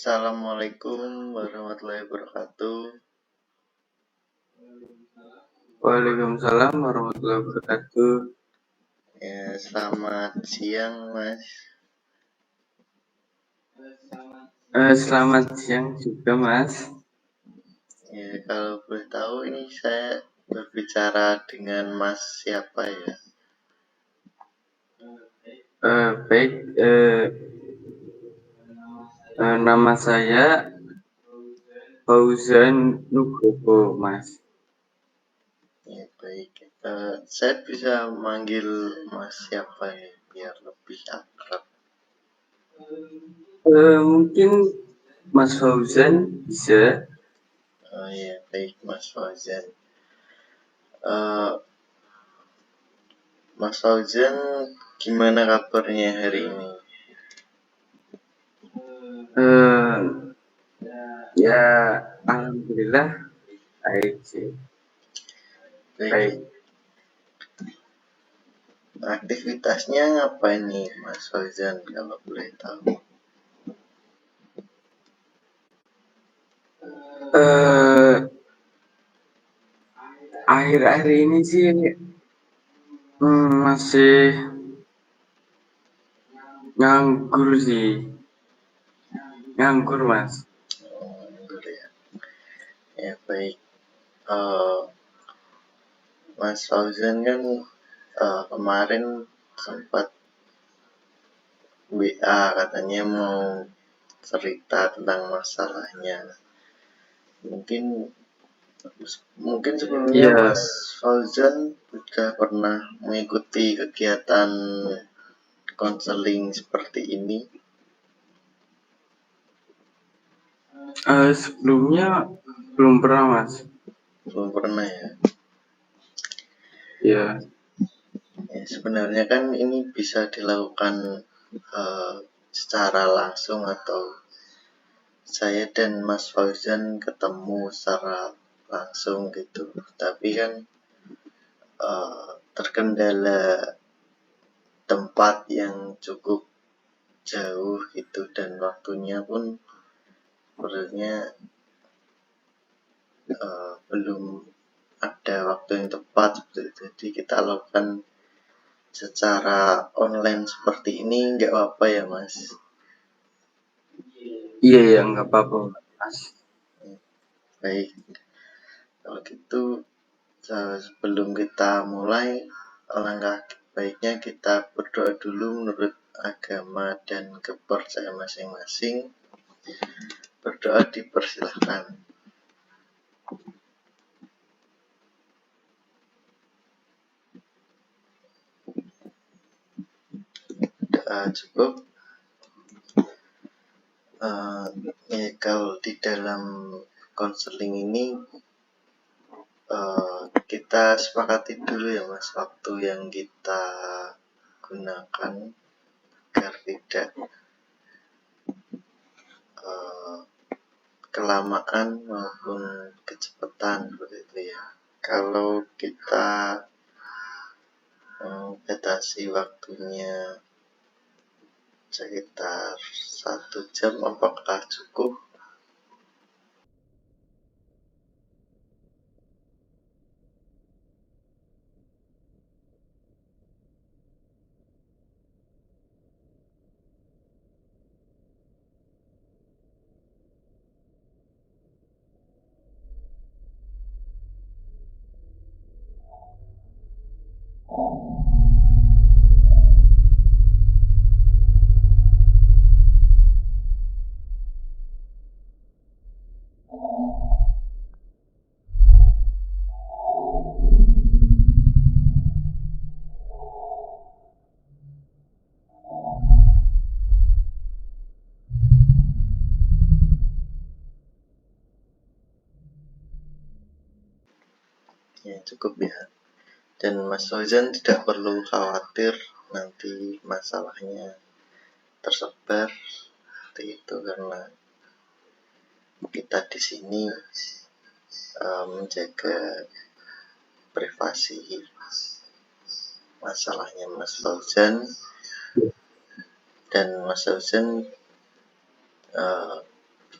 Assalamualaikum warahmatullahi wabarakatuh. Waalaikumsalam warahmatullahi wabarakatuh. Ya, selamat siang, Mas. Selamat siang juga, Mas. Ya, kalau boleh tahu ini saya berbicara dengan Mas siapa ya? Baik, nama saya Fauzan Nugroho, Mas. Ya, baik. Saya bisa manggil Mas siapa ya, biar lebih akrab. Mungkin Mas Fauzan bisa. Oh ya, baik Mas Fauzan. Eh, Mas Fauzan, gimana kabarnya hari ini? Ya, alhamdulillah baik sih. Baik. Aktivitasnya apa ini, Mas Fauzan, kalau boleh tahu? Akhir-akhir ini sih masih nganggur sih. Nganggur, Mas. Nganggur ya. Ya, baik. Eh, Mas Fauzan kan kemarin sempat WA katanya mau cerita tentang masalahnya. Mungkin sebelumnya Iya. Mas Fauzan sudah pernah mengikuti kegiatan konseling seperti ini. Sebelumnya belum pernah, Mas. Belum pernah ya. Iya. Ya, sebenarnya kan ini bisa dilakukan secara langsung atau saya dan Mas Fauzan ketemu secara langsung gitu. Tapi kan terkendala tempat yang cukup jauh gitu dan waktunya pun sebenarnya belum ada waktu yang tepat gitu. Jadi kita lakukan secara online seperti ini nggak apa-apa ya Mas? Iya, ya, nggak apa-apa, Mas. Baik, kalau gitu sebelum kita mulai, alangkah baiknya kita berdoa dulu menurut agama dan kepercayaan masing-masing. Berdoa dipersilahkan. Doa cukup. Ya, kalau di dalam konseling ini kita sepakati dulu ya Mas, waktu yang kita gunakan agar tidak kelamaan maupun kecepatan seperti itu ya. Kalau kita batasi waktunya sekitar 1 jam, apakah cukup? Ya cukup ya. Dan Mas Fauzan tidak perlu khawatir nanti masalahnya tersebar seperti itu, karena kita di sini menjaga privasi masalahnya Mas Fauzan, dan Mas Fauzan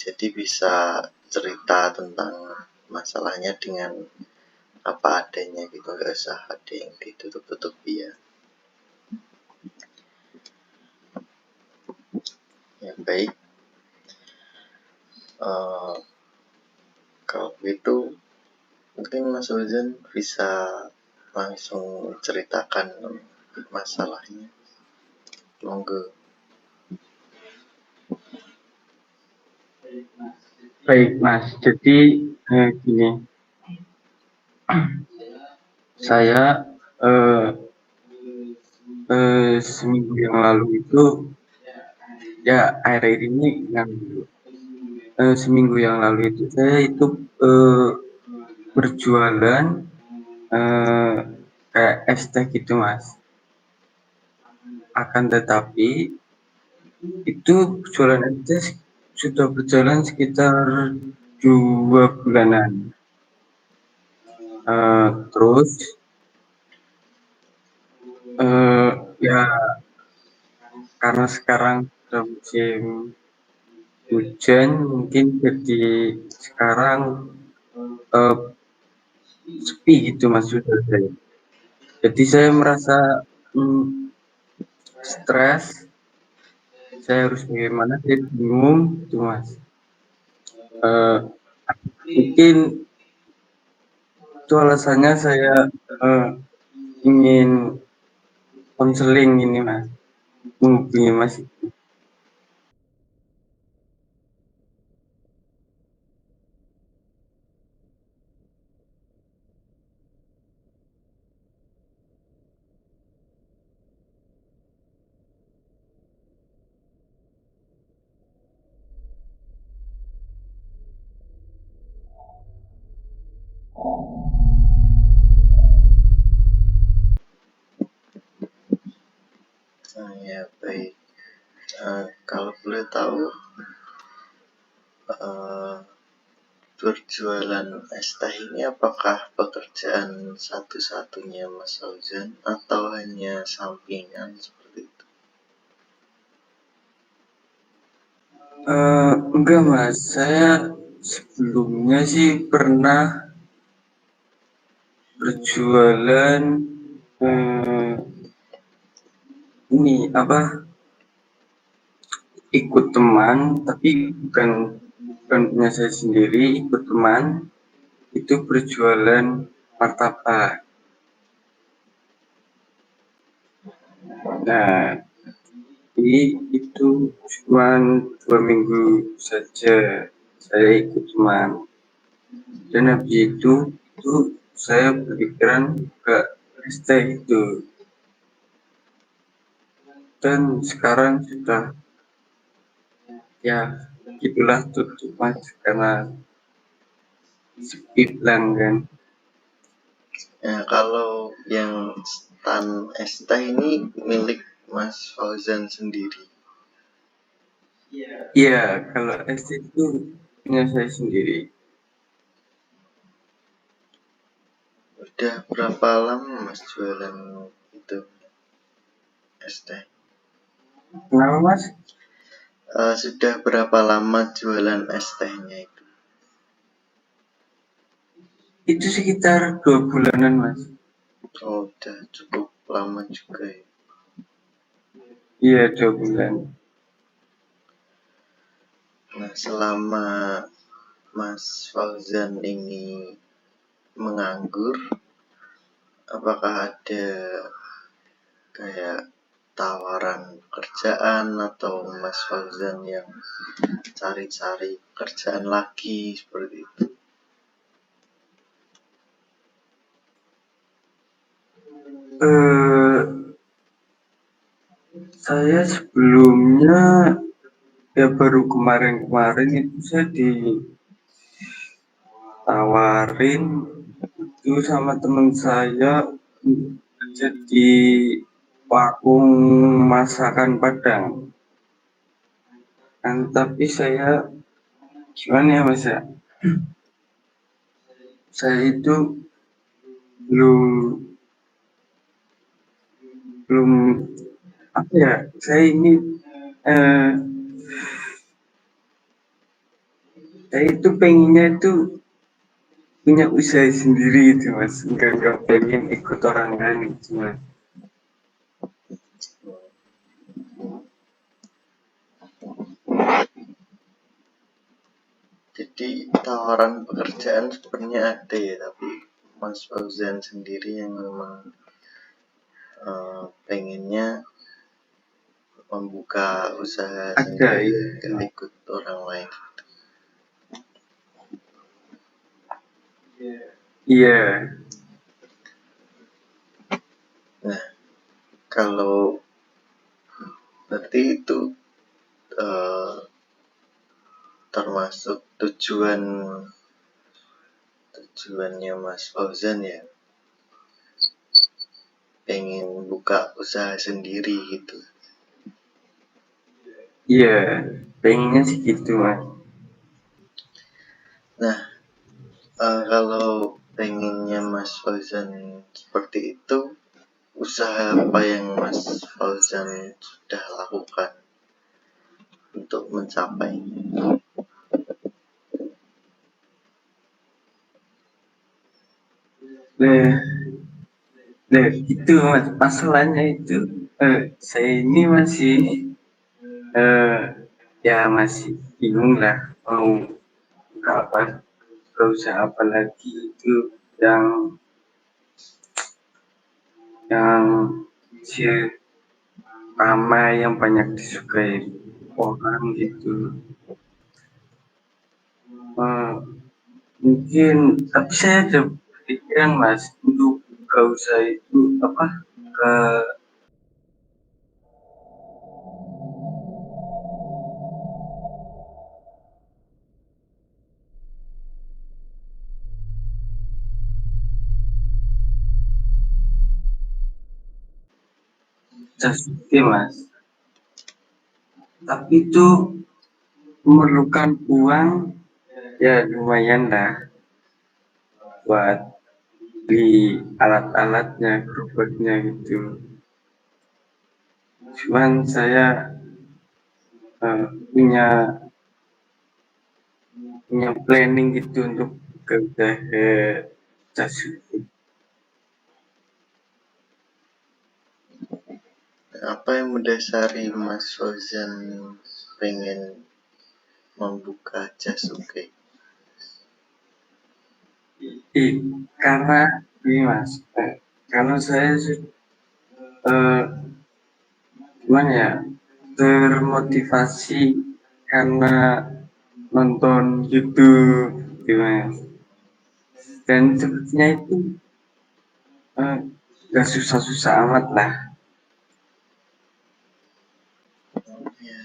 jadi bisa cerita tentang masalahnya dengan apa adanya gitu, nggak usah ada yang ditutup-tutupi ya. Ya baik, kalau begitu mungkin Mas Fauzan bisa langsung ceritakan masalahnya, monggo. Baik Mas, jadi gini, saya eh, seminggu yang lalu itu, ya akhir-akhir ini seminggu yang lalu itu saya itu berjualan kayak es teh gitu Mas. Akan tetapi itu jualan es teh sudah berjalan sekitar 2 bulanan. Terus ya karena sekarang sudah musim hujan, mungkin jadi sekarang eh, sepi gitu Mas sudah saya. Jadi saya merasa hmm, stres. Saya harus bagaimana? Saya bingung gitu Mas. Eh, Mungkin itu alasannya saya eh, ingin konseling ini Mas, menghubungi Mas. Ya baik, kalau boleh tahu, eh, berjualan es teh ini apakah pekerjaan satu-satunya Mas Fauzan atau hanya sampingan seperti itu? Enggak Mas, saya sebelumnya sih pernah berjualan eh, ini apa, ikut teman, tapi bukan punya saya sendiri, ikut teman itu berjualan martabak. Nah, jadi itu cuma 2 minggu saja saya ikut teman, dan habis itu saya berpikiran ke ST itu, dan sekarang sudah ya gitulah tutup Mas karena sepi pelanggan. Kalau yang stand es teh ini milik Mas Fauzan sendiri. Iya, kalau ST itu punya saya sendiri. Udah berapa lama Mas jualan itu es teh? Kenapa Mas? Sudah berapa lama jualan es tehnya itu? Itu sekitar 2 bulanan Mas. Oh, udah cukup lama juga ya. Iya, 2 bulan. Nah, selama Mas Fauzan ini menganggur, apakah ada kayak tawaran kerjaan atau Mas Fauzan yang cari-cari kerjaan lagi seperti itu? Eh, saya sebelumnya ya baru kemarin-kemarin itu saya ditawarin itu sama teman saya untuk kerja di warung masakan Padang. Kan tapi saya gimana ya Mas ya? Saya itu belum belum apa ya? Saya ini eh, Saya itu pengennya itu punya usaha sendiri itu mas, nggak pengen ikut orang lain gitu mas. Jadi tawaran pekerjaan sebenarnya ada ya, tapi Mas Fauzan sendiri yang memang pengennya membuka usaha Ada sendiri, itu. gak ikut orang lain. Iya. Nah, kalau berarti itu eh, termasuk tujuannya Mas Fauzan ya, pengen buka usaha sendiri gitu. Iya, pengennya sih gitu mas. Nah, kalau pengennya Mas Fauzan seperti itu, usaha apa yang Mas Fauzan sudah lakukan untuk mencapai? Nah, nah gitu mas, masalahnya itu saya ini masih eh, ya masih bingung lah mau buka apa, usaha apa lagi itu yang yang si ramai yang banyak disukai orang gitu. Eh, Mungkin tapi saya ada pikiran mas untuk buka usaha itu apa ke Jasuke mas, tapi itu memerlukan uang ya lumayan lah buat beli alat-alatnya, gerobaknya gitu. Cuman saya eh, punya punya planning gitu untuk ke Jasuke. Apa yang mendasari Mas Fauzan pengen membuka Jasuke? Karena ini mas, karena saya eh, gimana ya, termotivasi karena nonton YouTube gitu mas, dan sepertinya itu eh, gak susah-susah amat lah. Ya,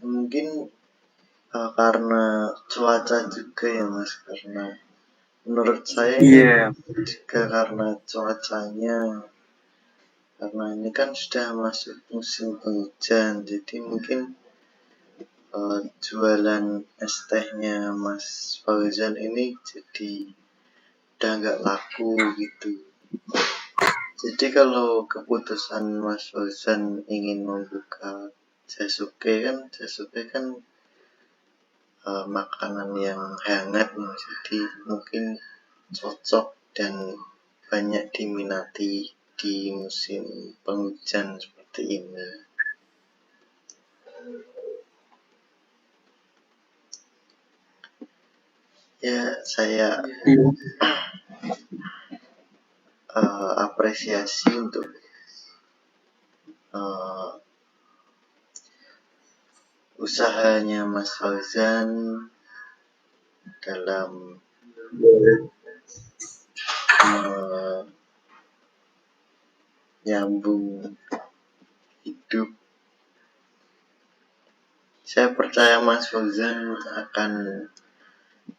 mungkin karena cuaca juga ya Mas, karena menurut saya ini Iya, juga karena cuacanya, karena ini kan sudah masuk musim penghujan, jadi mungkin jualan es tehnya Mas Fauzan ini jadi udah nggak laku gitu. Jadi kalau keputusan Mas Fauzan ingin membuka Jasuke kan makanan yang hangat, jadi mungkin cocok dan banyak diminati di musim penghujan seperti ini. Ya, saya iya, apresiasi untuk uh, usahanya Mas Fauzan dalam menyambung hidup. Saya percaya Mas Fauzan akan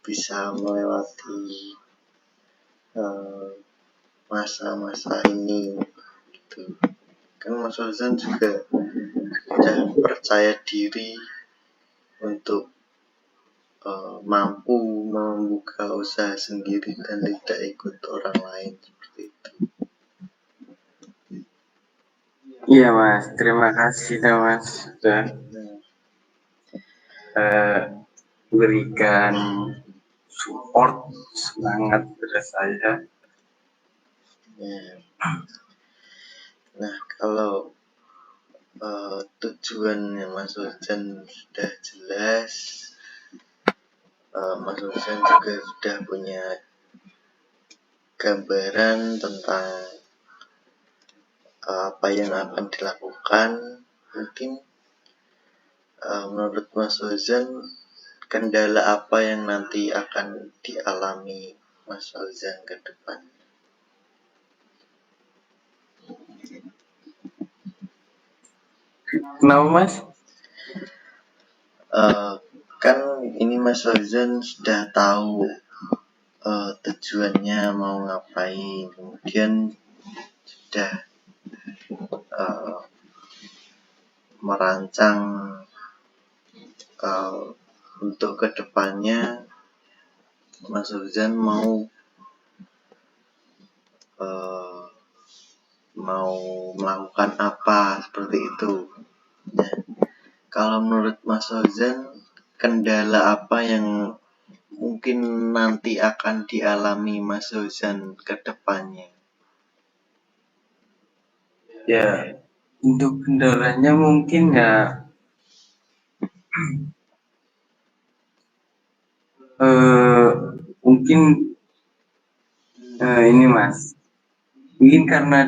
bisa melewati uh, masa-masa ini gitu. Kan Mas Fauzan juga sudah percaya diri untuk mampu membuka usaha sendiri dan tidak ikut orang lain seperti itu. iya mas, terima kasih mas sudah Nah, berikan support semangat pada saya. Ya. Nah, kalau tujuannya Mas Hujan sudah jelas, Mas Hujan juga sudah punya gambaran tentang apa yang akan dilakukan. Mungkin menurut Mas Hujan, kendala apa yang nanti akan dialami Mas Hujan ke depan? Kenapa Mas? Kan ini Mas Fauzan sudah tahu tujuannya mau ngapain, kemudian sudah merancang untuk kedepannya Mas Fauzan mau melakukan apa seperti itu. Nah, kalau menurut Mas Fauzan, kendala apa yang mungkin nanti akan dialami Mas Fauzan ke depannya? Ya, untuk kendalanya mungkin ya mungkin ini Mas, mungkin karena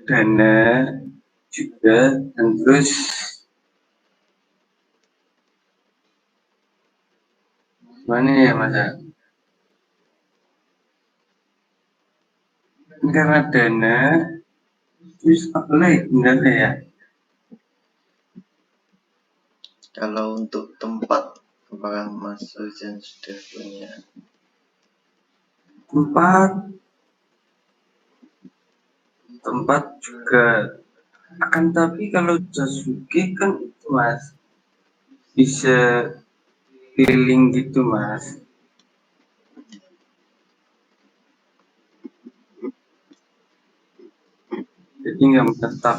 dana juga, dan terus mana ya Mas? Karena dana, terus apa lagi kendala ya? Kalau untuk tempat, apakah Mas Hujan sudah punya tempat juga akan, tapi kalau Jasuke kan itu Mas bisa keliling gitu Mas, jadi nggak menetap.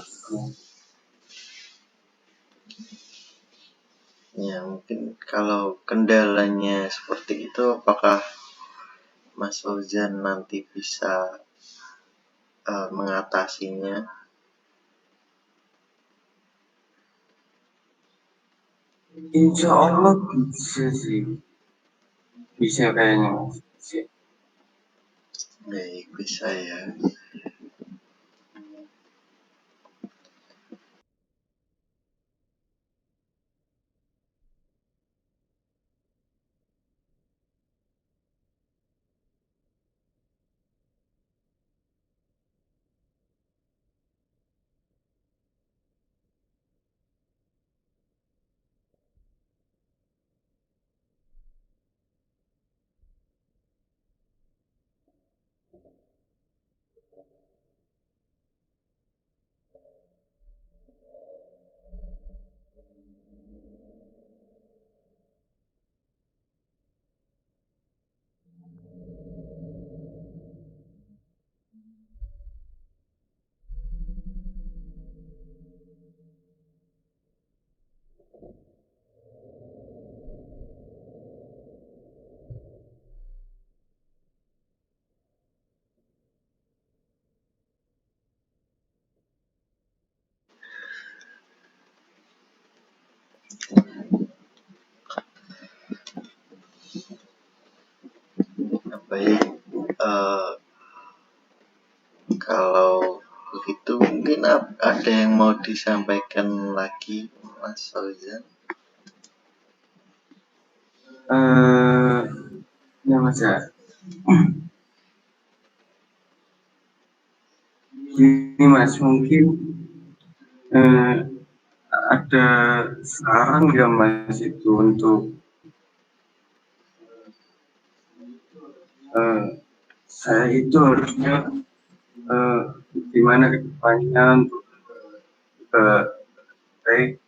Ya, mungkin kalau kendalanya seperti itu, apakah Mas Fauzan nanti bisa mengatasinya? Insya Allah bisa sih, bisa kayaknya Mas. Bisa. Baik, bisa ya. Baik, kalau begitu mungkin ada yang mau disampaikan lagi Mas Fauzan? Ya Mas ya, gini Mas, mungkin ada saran nggak Mas itu untuk saya itu harusnya gimana ke depannya untuk baik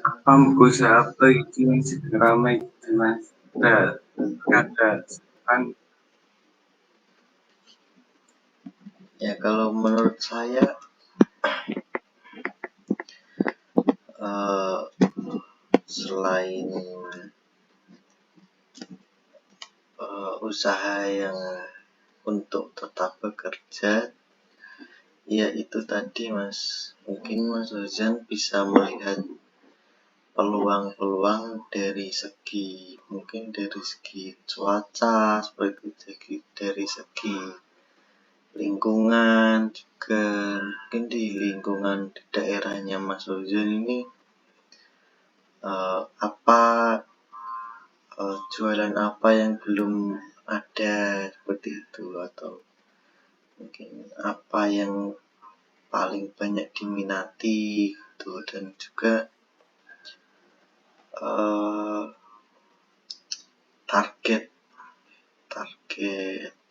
apa usaha apa itu yang sedang ramai gitu Mas. Ada saran. Ya, kalau menurut saya selain usaha yang untuk tetap bekerja, ya itu tadi Mas, mungkin Mas Fauzan bisa melihat peluang-peluang dari segi cuaca, seperti dari segi lingkungan juga. Mungkin di lingkungan di daerahnya Mas Fauzan ini jualan apa yang belum ada seperti itu, atau mungkin apa yang paling banyak diminati gitu, dan juga target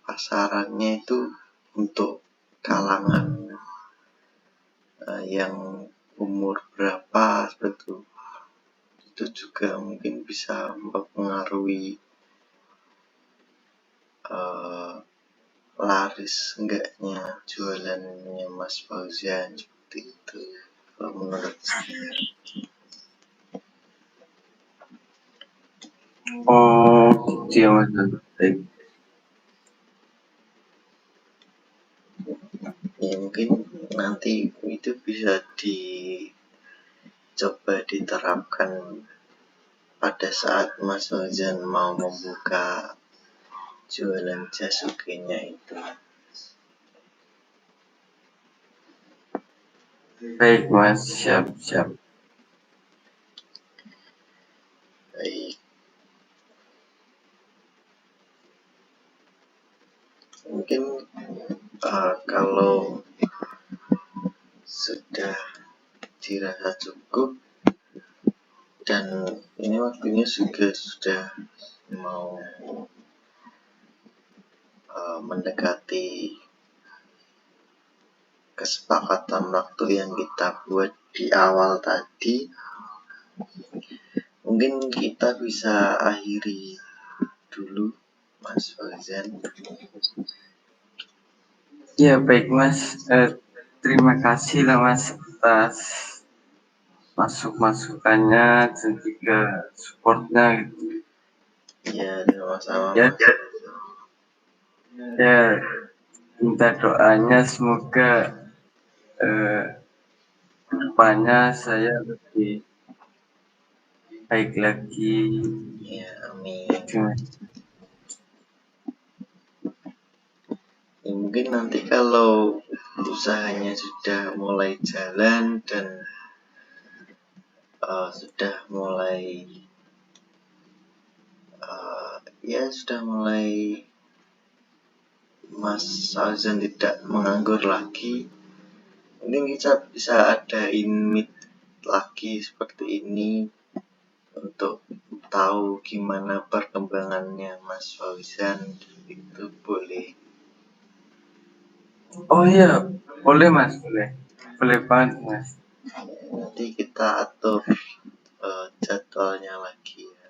pasarannya itu untuk kalangan yang umur berapa seperti itu juga mungkin bisa mempengaruhi laris enggaknya jualannya Mas Fauzan seperti itu kalau menurut saya. Oh gitu ya Mas. Baik. Ya mungkin nanti itu bisa dicoba diterapkan pada saat Mas Fauzan mau membuka jualan jasukenya itu. Baik Mas, siap. Baik, mungkin kalau sudah dirasa cukup dan ini waktunya juga sudah mau mendekati kesepakatan waktu yang kita buat di awal tadi, mungkin kita bisa akhiri dulu Mas Fauzan. Ya baik Mas, terima kasih lah Mas atas masukannya dan juga supportnya gitu. Ya, sama-sama Ya, Mas. ya minta doanya semoga kedepannya saya lebih baik lagi. Ya, amin. Ya, mungkin nanti kalau usahanya sudah mulai jalan dan sudah mulai Mas Fauzan tidak menganggur lagi, mungkin kita bisa adain meet lagi seperti ini untuk tahu gimana perkembangannya Mas Fauzan, itu boleh. Oh iya, boleh Mas, boleh banget Mas. Nanti kita atur jadwalnya lagi ya.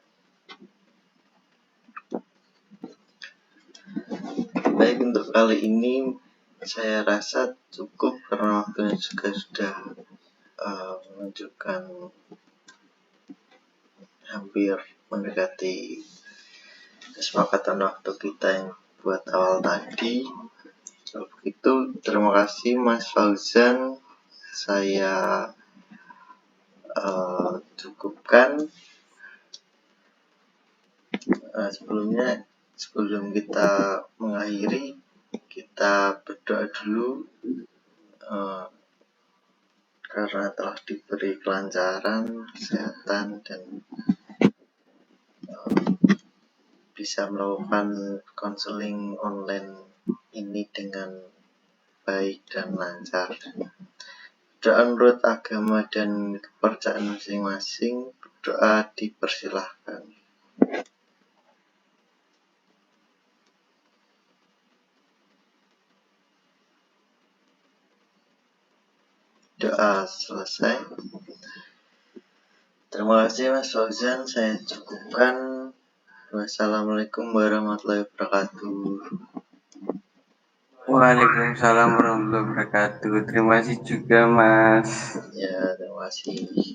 Baik, untuk kali ini saya rasa cukup karena waktunya juga sudah menunjukkan hampir mendekati kesepakatan waktu kita yang buat awal tadi. Kalau begitu, terima kasih Mas Fauzan. Saya cukupkan. Sebelum kita mengakhiri, kita berdoa dulu karena telah diberi kelancaran, kesehatan, dan bisa melakukan konseling online ini dengan baik dan lancar. Doa menurut agama dan kepercayaan masing-masing, berdoa dipersilahkan. Doa selesai. Terima kasih Mas Fauzan, saya cukupkan. Wassalamualaikum warahmatullahi wabarakatuh. Waalaikumsalam warahmatullahi wabarakatuh. Terima kasih juga Mas. Ya, terima kasih.